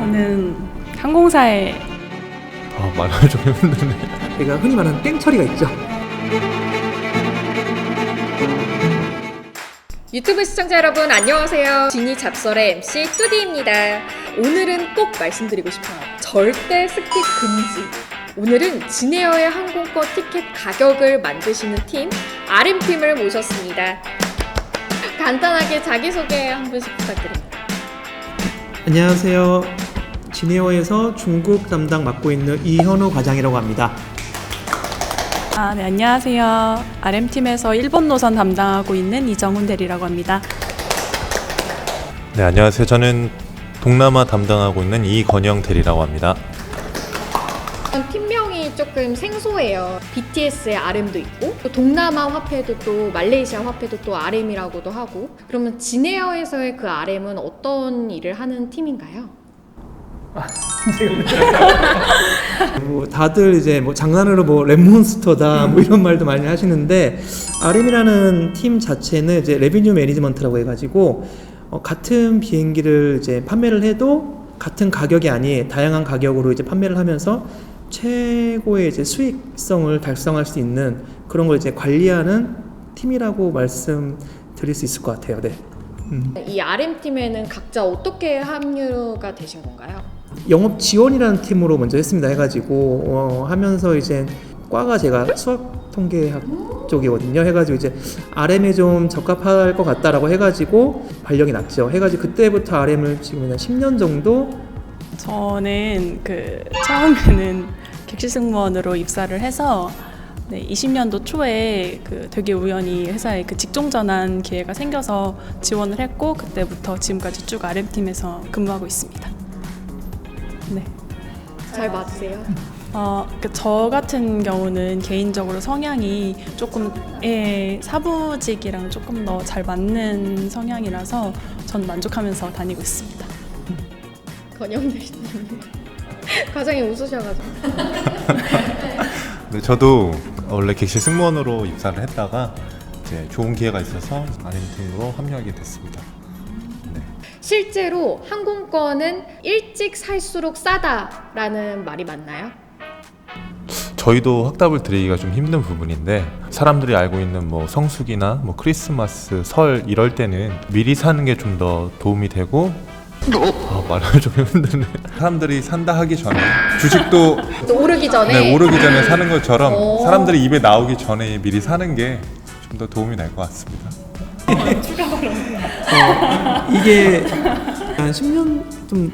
저는 항공사에 말을 좀 힘드네. 제가 흔히 말하는 땡처리가 있죠. 유튜브 시청자 여러분 안녕하세요. 지니 잡설의 MC 뚜디입니다. 오늘은 꼭 말씀드리고 싶어요. 절대 스킵 금지. 오늘은 진에어의 항공권 티켓 가격을 만드시는 팀 RM팀을 모셨습니다. 간단하게 자기소개 한 분씩 부탁드립니다. 안녕하세요. 진에어에서 중국 담당 맡고 있는 이현우 과장이라고 합니다. 네, 안녕하세요. RM팀에서 일본 노선 담당하고 있는 이정훈 대리라고 합니다. 네, 안녕하세요. 저는 동남아 담당하고 있는 이건영 대리라고 합니다. 팀명이 조금 생소해요. BTS의 RM도 있고 또 동남아 화폐도 또 말레이시아 화폐도 또 RM이라고도 하고, 그러면 진에어에서의 그 RM은 어떤 일을 하는 팀인가요? 다들 이제 장난으로 랩몬스터다 이런 말도 많이 하시는데, RM이라는 팀 자체는 이제 레비뉴 매니지먼트라고 해가지고 같은 비행기를 이제 판매를 해도 같은 가격이 아닌 다양한 가격으로 이제 판매를 하면서 최고의 이제 수익성을 달성할 수 있는 그런 걸 이제 관리하는 팀이라고 말씀드릴 수 있을 것 같아요. 네. 이 RM팀에는 각자 어떻게 합류가 되신 건가요? 영업 지원이라는 팀으로 먼저 했습니다. 해가지고 하면서 이제 과가 제가 수학 통계학 쪽이거든요. 해가지고 이제 RM에 좀 적합할 것 같다라고 해가지고 발령이 났죠. 해가지고 그때부터 RM을 지금 한 10년 정도. 저는 처음에는 객실승무원으로 입사를 해서 20년도 초에 되게 우연히 회사에 직종 전환 기회가 생겨서 지원을 했고, 그때부터 지금까지 쭉 RM팀에서 근무하고 있습니다. 네. 잘 맞으세요? 저 같은 경우는 개인적으로 성향이 조금 사부직이랑 조금 더 잘 맞는 성향이라서 전 만족하면서 다니고 있습니다. 건영 대리님 과장이 웃으셔가지고. 네, 저도 원래 객실 승무원으로 입사를 했다가 이제 좋은 기회가 있어서 RM팀으로 합류하게 됐습니다. 네. 실제로 항공권은 일찍 살수록 싸다라는 말이 맞나요? 저희도 확답을 드리기가 좀 힘든 부분인데, 사람들이 알고 있는 성수기나 크리스마스, 설 이럴 때는 미리 사는 게 좀 더 도움이 되고, 말을 좀 힘드네. 사람들이 산다 하기 전에 주식도 오르기 전에 오르기 전에 사는 것처럼 사람들이 입에 나오기 전에 미리 사는 게 좀 더 도움이 될 것 같습니다. 이게 한 10년 좀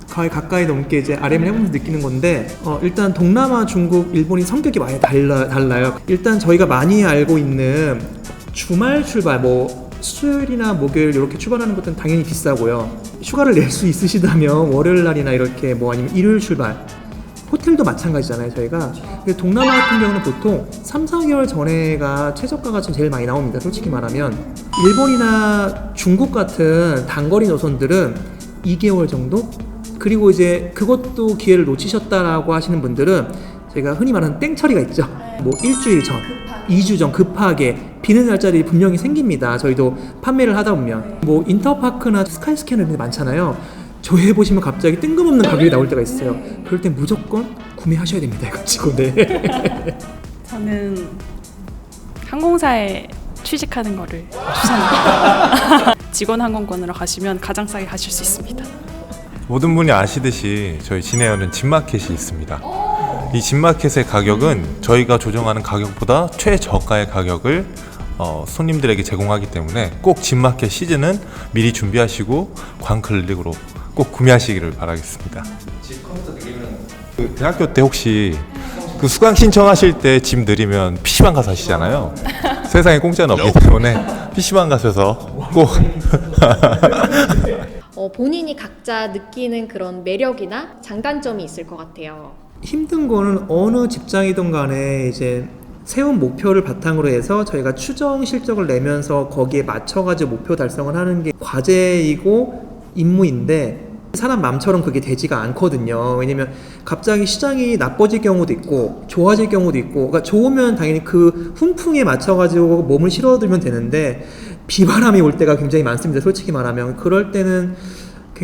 거의 가까이 넘게 이제 RM을 해보면서 느끼는 건데, 일단 동남아, 중국, 일본이 성격이 많이 달라요. 일단 저희가 많이 알고 있는 주말 출발, 수요일이나 목요일 이렇게 출발하는 것들은 당연히 비싸고요. 휴가를 낼 수 있으시다면 월요일 날이나 이렇게 아니면 일요일 출발, 호텔도 마찬가지잖아요. 저희가 동남아 같은 경우는 보통 3, 4개월 전에가 최저가가 제일 많이 나옵니다. 솔직히 말하면 일본이나 중국 같은 단거리 노선들은 2개월 정도? 그리고 이제 그것도 기회를 놓치셨다라고 하시는 분들은 저희가 흔히 말하는 땡처리가 있죠. 일주일 전, 2주 전 급하게 비는 날짜들이 분명히 생깁니다. 저희도 판매를 하다 보면 인터파크나 스카이스캐너 이런 데 많잖아요. 조회해보시면 갑자기 뜬금없는 가격이 나올 때가 있어요. 그럴 땐 무조건 구매하셔야 됩니다. 이거 네. 저는 항공사에 취직하는 거를 추천합니다. 직원 항공권으로 가시면 가장 싸게 가실 수 있습니다. 모든 분이 아시듯이 저희 진에어는 집마켓이 있습니다. 이 집마켓의 가격은 저희가 조정하는 가격보다 최저가의 가격을 손님들에게 제공하기 때문에 꼭 집마켓 시즌은 미리 준비하시고 광클릭으로 꼭 구매하시기를 바라겠습니다. 집 컴퓨터 느리면 대학교 때 혹시 수강 신청하실 때 집 느리면 PC방 가서 하시잖아요. 세상에 공짜는 없기 때문에 PC방 가셔서 꼭 본인이 각자 느끼는 그런 매력이나 장단점이 있을 것 같아요. 힘든 거는 어느 직장이든 간에 이제 세운 목표를 바탕으로 해서 저희가 추정 실적을 내면서 거기에 맞춰가지고 목표 달성을 하는 게 과제이고 임무인데, 사람 마음처럼 그게 되지가 않거든요. 왜냐면 갑자기 시장이 나빠질 경우도 있고 좋아질 경우도 있고, 그러니까 좋으면 당연히 그 훈풍에 맞춰가지고 몸을 실어두면 되는데 비바람이 올 때가 굉장히 많습니다. 솔직히 말하면 그럴 때는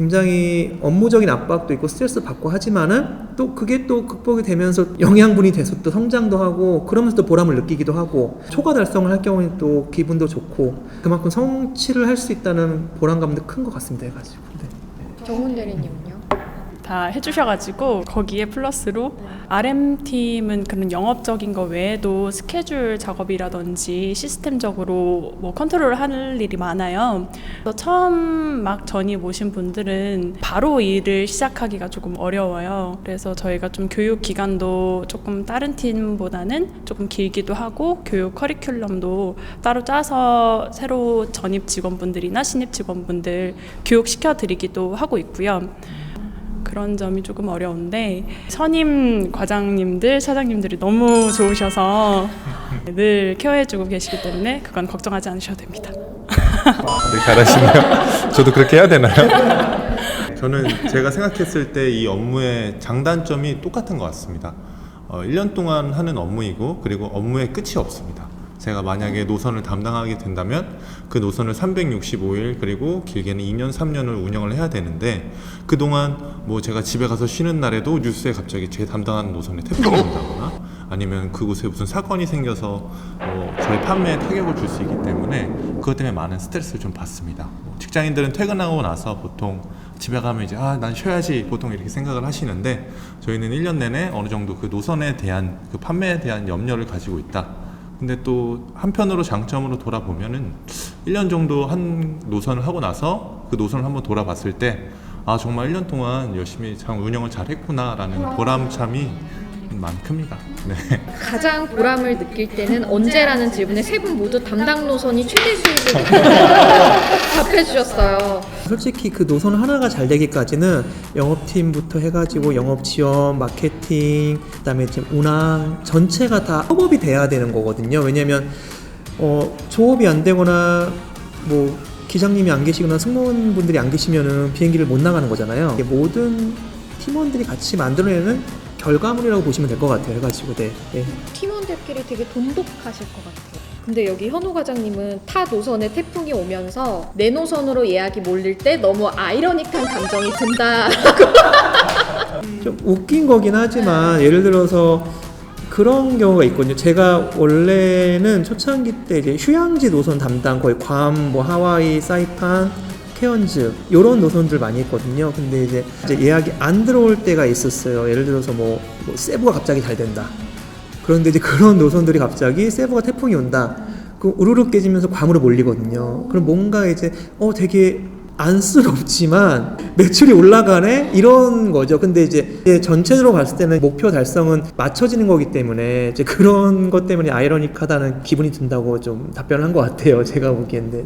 굉장히 업무적인 압박도 있고 스트레스 받고 하지만은 또 그게 또 극복이 되면서 영양분이 돼서 또 성장도 하고 그러면서 또 보람을 느끼기도 하고 초과 달성을 할 경우에는 또 기분도 좋고 그만큼 성취를 할 수 있다는 보람감도 큰 것 같습니다. 해가지고. 네. 정훈 대리님은요? 다 해주셔가지고 거기에 플러스로 RM팀은 그런 영업적인 거 외에도 스케줄 작업이라든지 시스템적으로 뭐 컨트롤을 할 일이 많아요. 그래서 처음 막 전입 오신 분들은 바로 일을 시작하기가 조금 어려워요. 그래서 저희가 좀 교육 기간도 조금 다른 팀보다는 조금 길기도 하고 교육 커리큘럼도 따로 짜서 새로 전입 직원분들이나 신입 직원분들 교육시켜드리기도 하고 있고요. 그런 점이 조금 어려운데 선임 과장님들, 차장님들이 너무 좋으셔서 늘 케어해주고 계시기 때문에 그건 걱정하지 않으셔도 됩니다. 네, 잘하시네요. 저도 그렇게 해야 되나요? 저는 제가 생각했을 때 이 업무의 장단점이 똑같은 것 같습니다. 1년 동안 하는 업무이고 그리고 업무의 끝이 없습니다. 제가 만약에 노선을 담당하게 된다면 그 노선을 365일 그리고 길게는 2년, 3년을 운영을 해야 되는데 그동안 뭐 제가 집에 가서 쉬는 날에도 뉴스에 갑자기 제 담당하는 노선에 태풍이 온다거나 아니면 그곳에 무슨 사건이 생겨서 저희 판매에 타격을 줄 수 있기 때문에 그것 때문에 많은 스트레스를 좀 받습니다. 직장인들은 퇴근하고 나서 보통 집에 가면 이제 난 쉬어야지 보통 이렇게 생각을 하시는데 저희는 1년 내내 어느 정도 그 노선에 대한 그 판매에 대한 염려를 가지고 있다. 근데 또 한편으로 장점으로 돌아보면은 1년 정도 한 노선을 하고 나서 그 노선을 한번 돌아봤을 때 정말 1년 동안 열심히 잘 운영을 잘 했구나라는 보람참이 많이 큽니다. 네. 가장 보람을 느낄 때는 언제라는 질문에 세 분 모두 담당 노선이 최대 수익을 답해 주셨어요. 솔직히 그 노선 하나가 잘 되기까지는 영업팀부터 해가지고 영업 지원, 마케팅, 그다음에 지금 운항 전체가 다 협업이 돼야 되는 거거든요. 왜냐면 조업이 안 되거나 뭐 기장님이 안 계시거나 승무원분들이 안 계시면은 비행기를 못 나가는 거잖아요. 모든 팀원들이 같이 만들어내는 결과물이라고 보시면 될 것 같아요. 해가지고 네. 팀원들끼리 되게 돈독하실 것 같아요. 근데 여기 현우 과장님은 타 노선에 태풍이 오면서 내 노선으로 예약이 몰릴 때 너무 아이러닉한 감정이 든다. 좀 웃긴 거긴 하지만 예를 들어서 그런 경우가 있거든요. 제가 원래는 초창기 때 이제 휴양지 노선 담당 거의 괌, 뭐 하와이, 사이판, 케언즈 이런 노선들 많이 했거든요. 근데 이제 예약이 안 들어올 때가 있었어요. 예를 들어서 뭐 세부가 갑자기 잘 된다. 그런데 이제 그런 노선들이 갑자기 세부가 태풍이 온다. 그 우르르 깨지면서 괌으로 몰리거든요. 그럼 뭔가 이제 되게 안쓰럽지만 매출이 올라가네 이런 거죠. 근데 이제 전체적으로 봤을 때는 목표 달성은 맞춰지는 거기 때문에 이제 그런 것 때문에 아이러닉하다는 기분이 든다고 좀 답변을 한 것 같아요. 제가 보기엔. 네.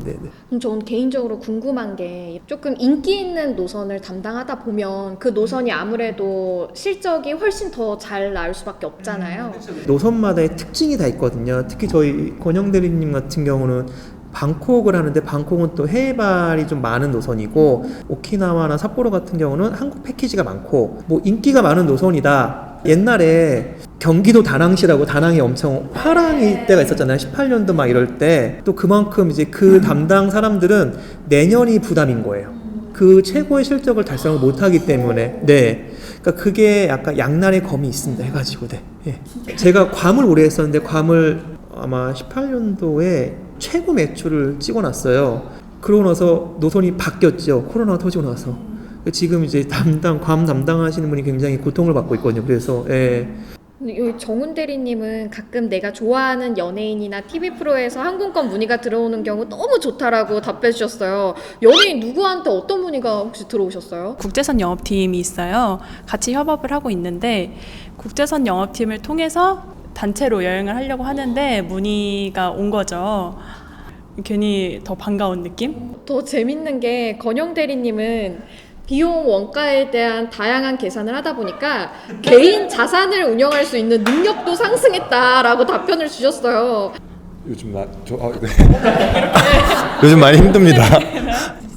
그럼 저는 개인적으로 궁금한 게 조금 인기 있는 노선을 담당하다 보면 그 노선이 아무래도 실적이 훨씬 더 잘 나올 수밖에 없잖아요. 노선마다의 특징이 다 있거든요. 특히 저희 권영 대리님 같은 경우는 방콕을 하는데 방콕은 또 해발이 좀 많은 노선이고 오키나와나 삿포로 같은 경우는 한국 패키지가 많고 뭐 인기가 많은 노선이다. 옛날에 경기도 다낭시라고 다낭이 엄청 화랑일 때가 있었잖아요. 18년도 막 이럴 때 또 그만큼 이제 그 담당 사람들은 내년이 부담인 거예요. 그 최고의 실적을 달성을 못하기 때문에 네. 그러니까 그게 약간 양날의 검이 있습니다. 해가지고 네. 제가 괌을 오래 했었는데 괌을 아마 18년도에 최고 매출을 찍어놨어요. 그러고 나서 노선이 바뀌었죠. 코로나가 터지고 나서. 지금 이제 괌 담당하시는 분이 굉장히 고통을 받고 있거든요. 그래서 근데 여기 정훈 대리님은 가끔 내가 좋아하는 연예인이나 TV 프로에서 항공권 문의가 들어오는 경우 너무 좋다라고 답해 주셨어요. 연예인 누구한테 어떤 문의가 혹시 들어오셨어요? 국제선 영업팀이 있어요. 같이 협업을 하고 있는데 국제선 영업팀을 통해서 단체로 여행을 하려고 하는데 문의가 온 거죠. 괜히 더 반가운 느낌? 더 재밌는 게 건영 대리님은 비용 원가에 대한 다양한 계산을 하다 보니까 개인 자산을 운영할 수 있는 능력도 상승했다라고 답변을 주셨어요. 요즘 요즘 많이 힘듭니다.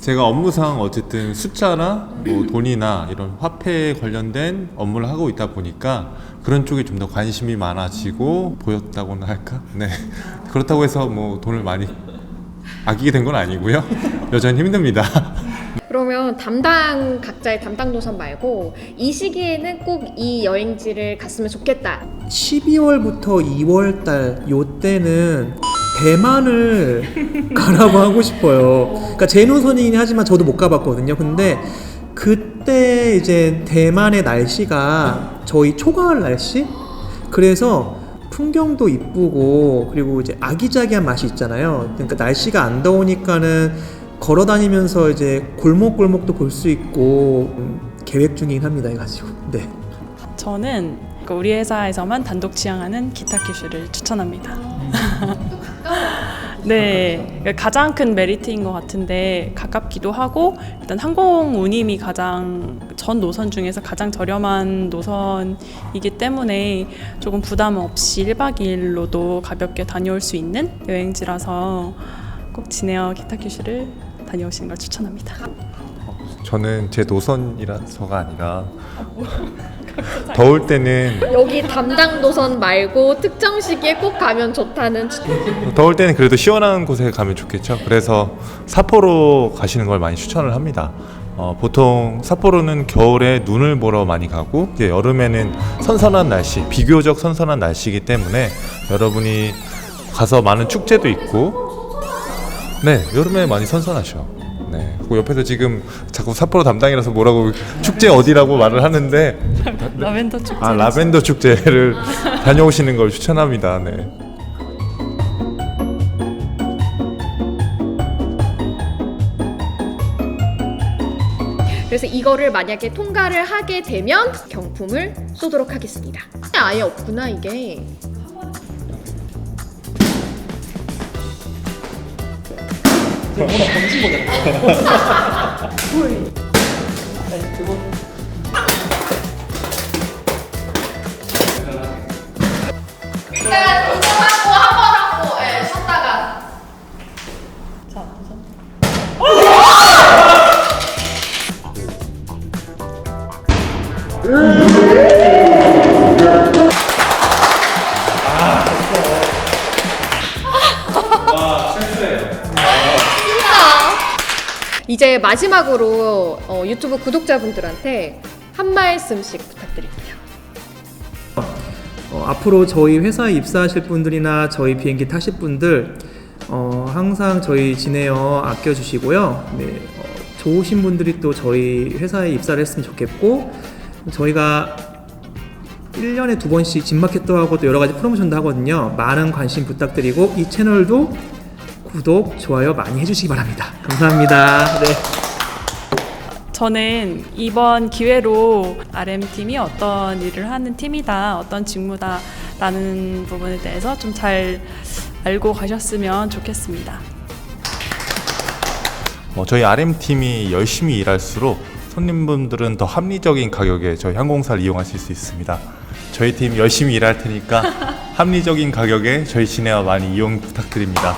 제가 업무상 어쨌든 숫자나 뭐 돈이나 이런 화폐에 관련된 업무를 하고 있다 보니까 그런 쪽에 좀 더 관심이 많아지고 보였다고나 할까? 네. 그렇다고 해서 뭐 돈을 많이 아끼게 된 건 아니고요. 여전히 힘듭니다. 그러면 각자의 담당 노선 말고 이 시기에는 꼭 이 여행지를 갔으면 좋겠다. 12월부터 2월 달 요때는 대만을 가라고 하고 싶어요. 그러니까 제 노선이긴 하지만 저도 못 가봤거든요. 근데 그때 이제 대만의 날씨가 저희 초가을 날씨? 그래서 풍경도 이쁘고 그리고 이제 아기자기한 맛이 있잖아요. 그러니까 날씨가 안 더우니까는 걸어 다니면서 이제 골목골목도 볼 수 있고 계획 중이긴 합니다. 해가지고 네. 저는 우리 회사에서만 단독 지향하는 기타큐슈를 추천합니다. 네, 가장 큰 메리트인 것 같은데 가깝기도 하고 일단 항공 운임이 전 노선 중에서 가장 저렴한 노선이기 때문에 조금 부담 없이 1박 2일로도 가볍게 다녀올 수 있는 여행지라서 꼭 진에어 기타큐슈를 다녀오시는 걸 추천합니다. 저는 제 노선이라서가 아니라 더울 때는 여기 담당 노선 말고 특정 시기에 꼭 가면 좋다는 더울 때는 그래도 시원한 곳에 가면 좋겠죠. 그래서 삿포로 가시는 걸 많이 추천을 합니다. 보통 삿포로는 겨울에 눈을 보러 많이 가고 이제 여름에는 선선한 날씨, 비교적 선선한 날씨이기 때문에 여러분이 가서 많은 축제도 있고 네, 여름에 많이 선선하셔. 네. 그 옆에서 지금 자꾸 삿포로 담당이라서 뭐라고 축제 어디라고 말을 하는데 라벤더 축제. 라벤더 축제를 다녀오시는 걸 추천합니다. 네. 그래서 이거를 만약에 통과를 하게 되면 경품을 쏘도록 하겠습니다. 아예 없구나 이게. 일단 이동하고 한 번 하고 쉬었다가 자, 우선. 이제 마지막으로 유튜브 구독자분들한테 한 말씀씩 부탁드릴게요. 앞으로 저희 회사에 입사하실 분들이나 저희 비행기 타실 분들 항상 저희 진에어 아껴주시고요. 네, 좋으신 분들이 또 저희 회사에 입사를 했으면 좋겠고 저희가 1년에 2번씩 진마켓도 하고 또 여러 가지 프로모션도 하거든요. 많은 관심 부탁드리고 이 채널도 구독, 좋아요 많이 해주시기 바랍니다. 감사합니다. 네. 저는 이번 기회로 RM팀이 어떤 일을 하는 팀이다, 어떤 직무다라는 부분에 대해서 좀 잘 알고 가셨으면 좋겠습니다. 저희 RM팀이 열심히 일할수록 손님분들은 더 합리적인 가격에 저희 항공사를 이용하실 수 있습니다. 저희 팀 열심히 일할 테니까 합리적인 가격에 저희 진에어 많이 이용 부탁드립니다.